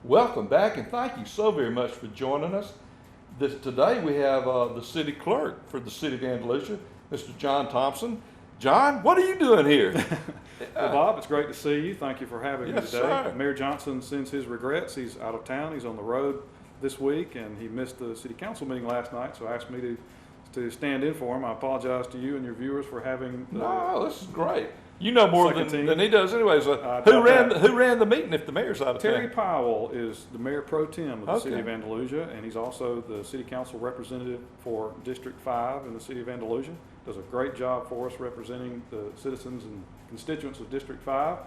Welcome back, and thank you so very much for joining us. Today we have the city clerk for the city of Andalusia, Mr. John Thompson. John, what are you doing here? Well, Bob, it's great to see you. Thank you for having me Yes, today. sir. Mayor Johnson sends his regrets. He's out of town. He's on the road this week, and he missed the city council meeting last night, so asked me to stand in for him. I apologize to you and your viewers for having No, this is great. You know more than he does anyway. So who ran the meeting if the mayor's out of Terry town? Powell is the mayor pro tem of the city Okay. of Andalusia, and he's also the city council representative for District 5 in the city of Andalusia. Does a great job for us representing the citizens and constituents of District 5.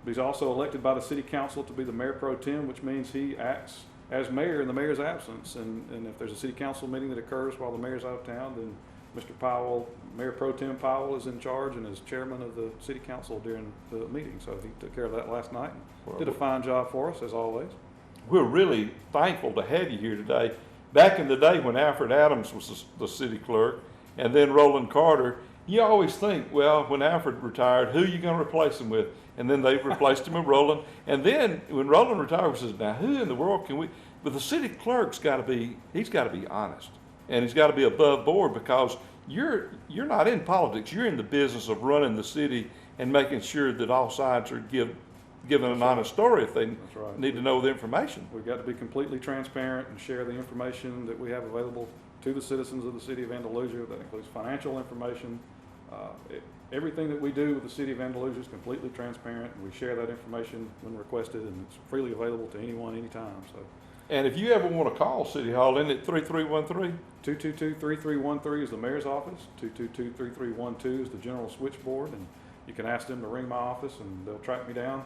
But he's also elected by the city council to be the mayor pro tem, which means he acts as mayor in the mayor's absence. And if there's a city council meeting that occurs while the mayor's out of town, then Mr. Powell, Mayor Pro Tem Powell, is in charge and is chairman of the city council during the meeting. So he took care of that last night and did a fine job for us, as always. We're really thankful to have you here today. Back in the day when Alfred Adams was the city clerk and then Roland Carter, you always think, well, when Alfred retired, who are you going to replace him with? And then they replaced him with Roland. And then when Roland retired, we said, now who in the world can we? But the city clerk's got to be, he's got to be honest. And he's got to be above board, because you're not in politics. You're in the business of running the city and making sure that all sides are given an honest story if they need to know the information. We've got to be completely transparent and share the information that we have available to the citizens of the city of Andalusia. That includes financial information. Everything that we do with the city of Andalusia is completely transparent, and we share that information when requested, and it's freely available to anyone, anytime. So. And if you ever want to call City Hall, isn't it 3313? 222-3313 is the mayor's office. 222-3312 is the general switchboard, and you can ask them to ring my office and they'll track me down.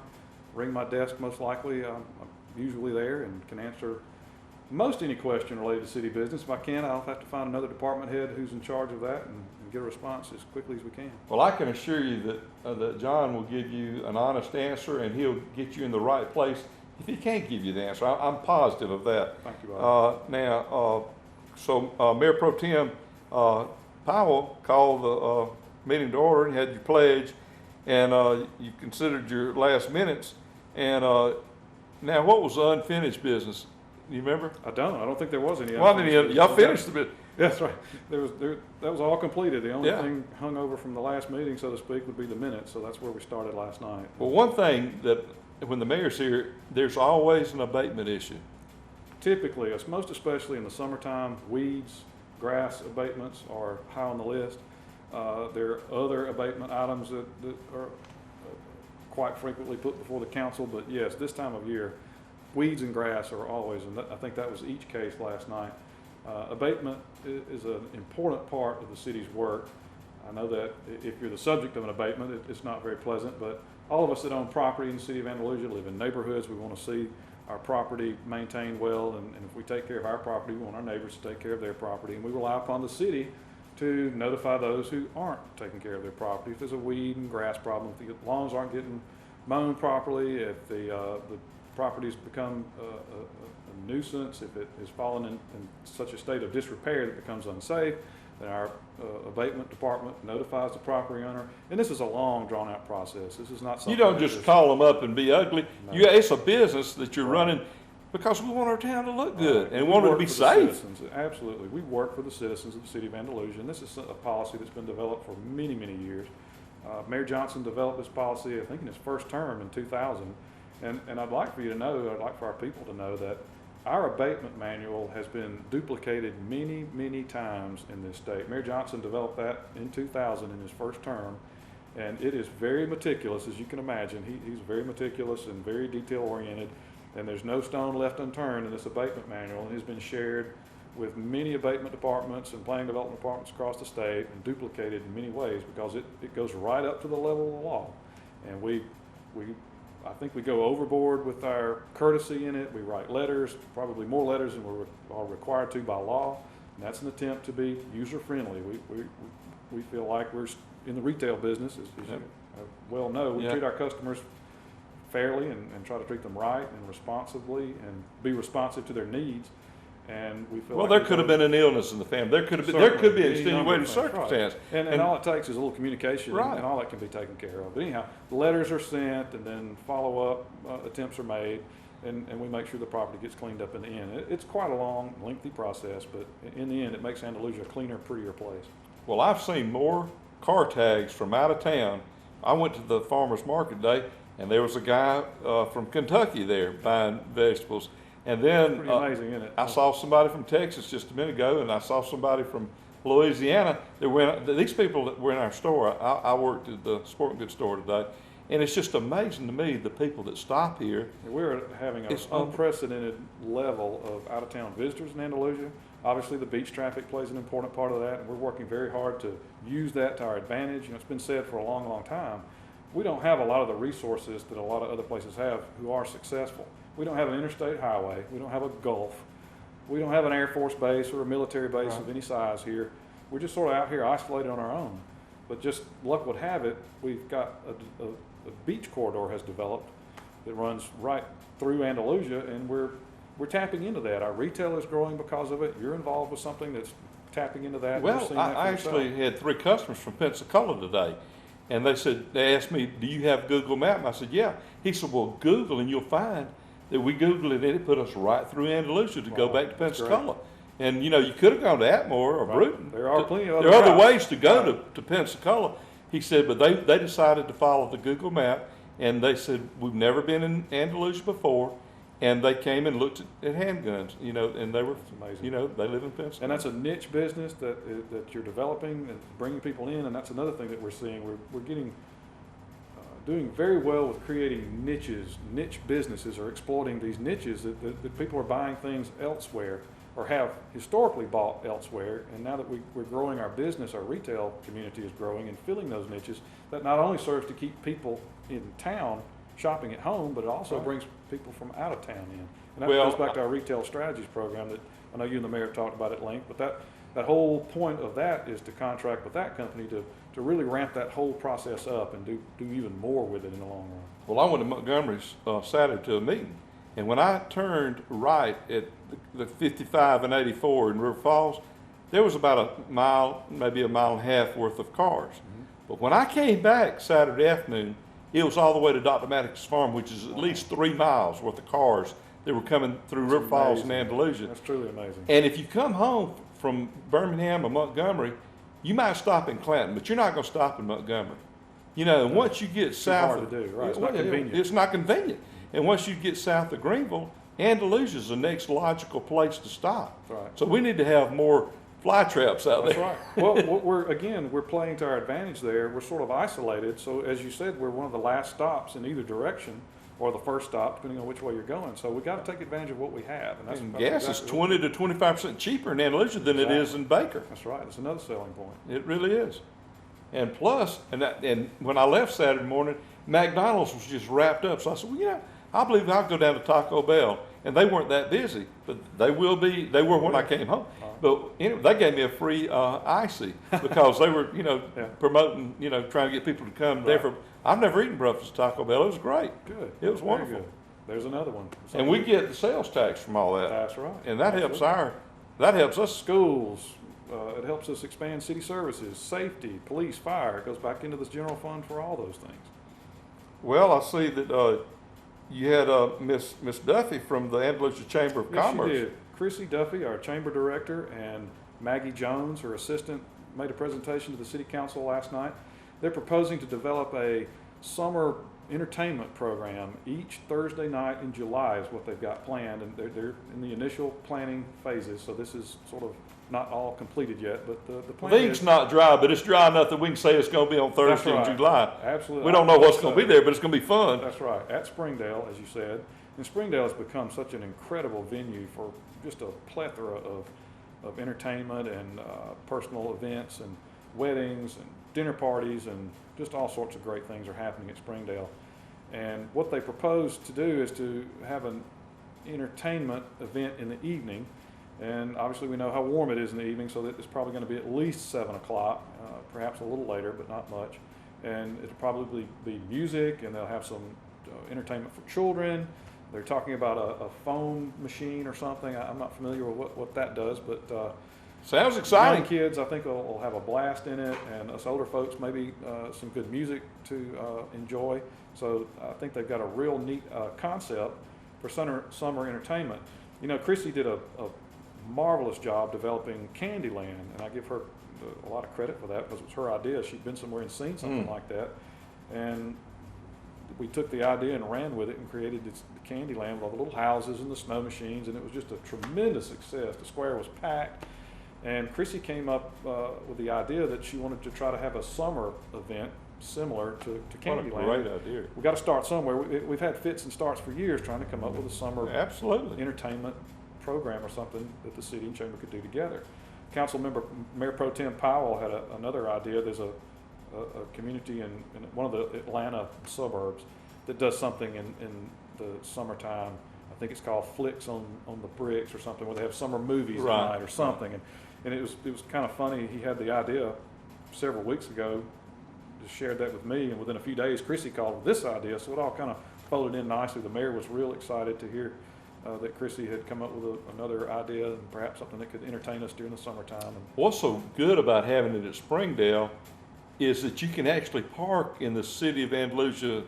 Ring my desk, most likely. I'm usually there and can answer most any question related to city business. If I can't, I'll have to find another department head who's in charge of that and get a response as quickly as we can. Well, I can assure you that John will give you an honest answer, and he'll get you in the right place if he can't give you the answer. I'm positive of that. Thank you, Bob. Mayor Pro Tem Powell called the meeting to order, and you had your pledge, and you considered your last minutes. And now, what was the unfinished business? You remember? I don't think there was any. Well, y'all finished the bit. That's right. That was all completed. The only thing hung over from the last meeting, so to speak, would be the minutes. So that's where we started last night. Well, one thing that when the mayor's here, there's always an abatement issue. Typically, most especially in the summertime, weeds, grass abatements are high on the list. There are other abatement items that are quite frequently put before the council, but yes, this time of year, weeds and grass are always, and I think that was each case last night. Abatement is an important part of the city's work. I know that if you're the subject of an abatement, it's not very pleasant, but all of us that own property in the city of Andalusia live in neighborhoods. We want to see our property maintained well, and if we take care of our property, we want our neighbors to take care of their property, and we rely upon the city to notify those who aren't taking care of their property. If there's a weed and grass problem, if the lawns aren't getting mown properly, if the property's become a nuisance, if it has fallen in such a state of disrepair that it becomes unsafe, then our abatement department notifies the property owner. And this is a long, drawn-out process. This is not something you don't just call them up and be ugly. No. It's a business that you're running because we want our town to look good and we want it to be safe. Absolutely. We work for the citizens of the city of Andalusia, and this is a policy that's been developed for many, many years. Mayor Johnson developed this policy, I think, in his first term in 2000. And I'd like for you to know, I'd like for our people to know that our abatement manual has been duplicated many, many times in this state. Mayor Johnson developed that in 2000 in his first term, and it is very meticulous, as you can imagine. He's very meticulous and very detail-oriented, and there's no stone left unturned in this abatement manual, and it's been shared with many abatement departments and planning development departments across the state and duplicated in many ways because it goes right up to the level of the law. And I think we go overboard with our courtesy in it. We write letters, probably more letters than we're required to by law, and that's an attempt to be user-friendly. We feel like we're in the retail business, as you well know. We treat our customers fairly and try to treat them right and responsibly and be responsive to their needs. And we feel there could have been an illness in the family. There could be an extenuating circumstance. Right. And all it takes is a little communication, right, and all that can be taken care of. But anyhow, letters are sent, and then follow-up attempts are made, and we make sure the property gets cleaned up in the end. It's quite a long, lengthy process, but in the end, it makes Andalusia a cleaner, prettier place. Well, I've seen more car tags from out of town. I went to the farmer's market today, and there was a guy from Kentucky there buying vegetables. And then Pretty amazing, isn't it? I saw somebody from Texas just a minute ago, and I saw somebody from Louisiana. These people that were in our store, I worked at the sporting goods store today, and it's just amazing to me the people that stop here. We're having an unprecedented level of out-of-town visitors in Andalusia. Obviously, the beach traffic plays an important part of that, and we're working very hard to use that to our advantage. You know, it's been said for a long, long time. We don't have a lot of the resources that a lot of other places have who are successful. We don't have an interstate highway. We don't have a Gulf. We don't have an Air Force base or a military base of any size here. We're just sort of out here isolated on our own. But just luck would have it, we've got a beach corridor has developed that runs right through Andalusia, and we're tapping into that. Our retail is growing because of it. You're involved with something that's tapping into that. Well, I actually had 3 customers from Pensacola today, and they asked me, do you have Google Maps? And I said, yeah. He said, well, Google and you'll find that we Googled it and it put us right through Andalusia to go back to Pensacola. And you know, you could have gone to Atmore or Bruton. There are plenty of there are other ways to go to Pensacola. He said, but they decided to follow the Google map, and they said, we've never been in Andalusia before, and they came and looked at handguns, you know, and they were, amazing. You know, they live in Pensacola. And that's a niche business that you're developing and bringing people in, and that's another thing that we're seeing. We're getting doing very well with creating niches. Niche businesses are exploiting these niches that people are buying things elsewhere or have historically bought elsewhere. And now that we're growing our business, our retail community is growing and filling those niches, that not only serves to keep people in town shopping at home, but it also brings people from out of town in. And that goes back to our retail strategies program that I know you and the mayor talked about at length, but that whole point of that is to contract with that company to really ramp that whole process up and do even more with it in the long run. Well, I went to Montgomery Saturday to a meeting, and when I turned right at the 55 and 84 in River Falls, there was about a mile, maybe a mile and a half worth of cars. But when I came back Saturday afternoon, it was all the way to Dr. Maddox's farm, which is at least 3 miles worth of cars that were coming through River Falls and Andalusia. That's truly amazing. And if you come home from Birmingham or Montgomery, you might stop in Clanton, but you're not going to stop in Montgomery. You know, and once you get south, hard to do, right? It's not convenient. It's not convenient. And once you get south of Greenville, Andalusia is the next logical place to stop. That's right. So we need to have more fly traps out That's there. right. Well, we're playing to our advantage there. We're sort of isolated. So as you said, we're one of the last stops in either direction, or the first stop, depending on which way you're going. So we got to take advantage of what we have. And that's gas is 20 to 25% cheaper in Andalusia than it is in Baker. That's right. It's another selling point. It really is. And plus, and when I left Saturday morning, McDonald's was just wrapped up. So I said, well, you know, I believe I'll go down to Taco Bell. And they weren't that busy, but they will be. They were when I came home. But anyway, they gave me a free icy because they were, you know, promoting, you know, trying to get people to come there for. I've never eaten breakfast at Taco Bell. It was great. Good. It was Very wonderful. good. There's another one. And we get the sales tax from all that. That's right. And that helps us. Schools. It helps us expand city services, safety, police, fire. It goes back into this general fund for all those things. Well, I see that you had Miss Duffy from the Andalusia Chamber of Commerce. Yes, she did. Chrissy Duffy, our chamber director, and Maggie Jones, her assistant, made a presentation to the city council last night. They're proposing to develop a summer entertainment program each Thursday night in July is what they've got planned, and they're in the initial planning phases, so this is sort of not all completed yet, but the plan The ink's not dry, but it's dry enough that we can say it's going to be on Thursday in July. Absolutely. We don't know what's going to be there, but it's going to be fun. That's right, at Springdale, as you said. And Springdale has become such an incredible venue for just a plethora of entertainment and personal events and weddings and dinner parties, and just all sorts of great things are happening at Springdale. And what they propose to do is to have an entertainment event in the evening. And obviously we know how warm it is in the evening, so that it's probably going to be at least 7 o'clock, perhaps a little later, but not much. And it'll probably be music, and they'll have some entertainment for children. They're talking about a phone machine or something. I'm not familiar with what that does, but sounds exciting. Young kids, I think, will have a blast in it, and us older folks, maybe some good music to enjoy. So I think they've got a real neat concept for summer entertainment. You know, Chrissy did a marvelous job developing Candyland, and I give her a lot of credit for that because it was her idea. She'd been somewhere and seen something like that, and we took the idea and ran with it and created this Candyland with all the little houses and the snow machines, and it was just a tremendous success. The square was packed, and Chrissy came up with the idea that she wanted to try to have a summer event similar to Candyland. What a great idea. We got to start somewhere. We've had fits and starts for years trying to come up with a summer Absolutely. entertainment program or something that the city and chamber could do together. Council member Mayor Pro Tem Powell had another idea. There's a community in one of the Atlanta suburbs that does something in the summertime. I think it's called Flicks on the Bricks or something, where they have summer movies at night or something. And it was kind of funny. He had the idea several weeks ago, just shared that with me, and within a few days, Chrissy called with this idea, so it all kind of folded in nicely. The mayor was real excited to hear that Chrissy had come up with another idea and perhaps something that could entertain us during the summertime. And what's so good about having it at Springdale is that you can actually park in the city of Andalusia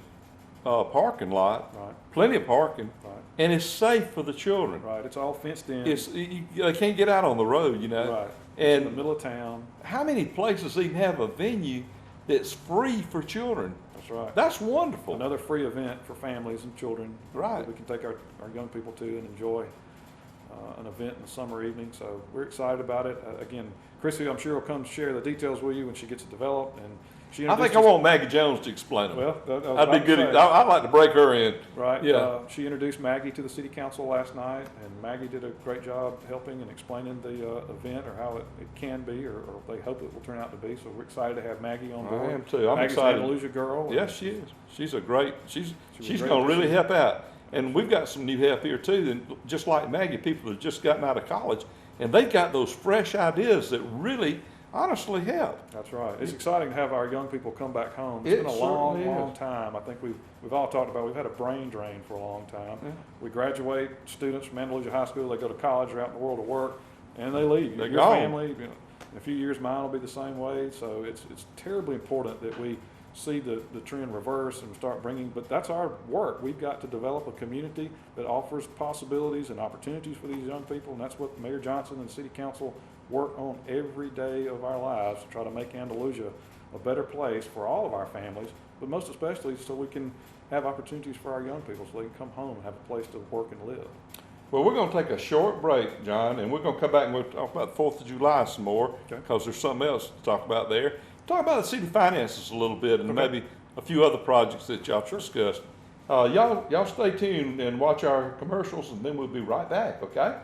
parking lot, plenty of parking, and it's safe for the children. Right, it's all fenced in. They can't get out on the road, you know. Right, and it's in the middle of town. How many places even have a venue that's free for children? That's right. That's wonderful. Another free event for families and children. Right. That we can take our young people to and enjoy an event in the summer evening. So we're excited about it. Again, Chrissy, I'm sure will come share the details with you when she gets it developed. And she I think I want Maggie Jones to explain them. Well, that'd be good. I'd like to break her in. Right. Yeah. She introduced Maggie to the city council last night, and Maggie did a great job helping and explaining the event or how it can be, or they hope it will turn out to be. So we're excited to have Maggie on board. I am too. I'm Maggie's excited. an Andalusia girl. Yes, she is. She's a great. She's great going to really addition. help out. And we've got some new help here too. And just like Maggie, people have just gotten out of college, and they've got those fresh ideas that really, honestly help. That's right. It's exciting to have our young people come back home. It's been a long time. I think we've all talked about. We've had a brain drain for a long time. Yeah. We graduate students from Andalusia High School. They go to college or out in the world to work, and they leave. They're Your gone. family. You know, in a few years, mine will be the same way. So it's terribly important that we see the trend reverse and start bringing. But that's our work. We've got to develop a community that offers possibilities and opportunities for these young people, and that's what Mayor Johnson and City Council work on every day of our lives to try to make Andalusia a better place for all of our families, but most especially so we can have opportunities for our young people so they can come home and have a place to work and live. Well, we're going to take a short break, John, and we're going to come back and we'll talk about the 4th of July some more, because there's something else to talk about there. Talk about the city finances a little bit, and maybe a few other projects that y'all discussed. Y'all stay tuned and watch our commercials, and then we'll be right back, okay?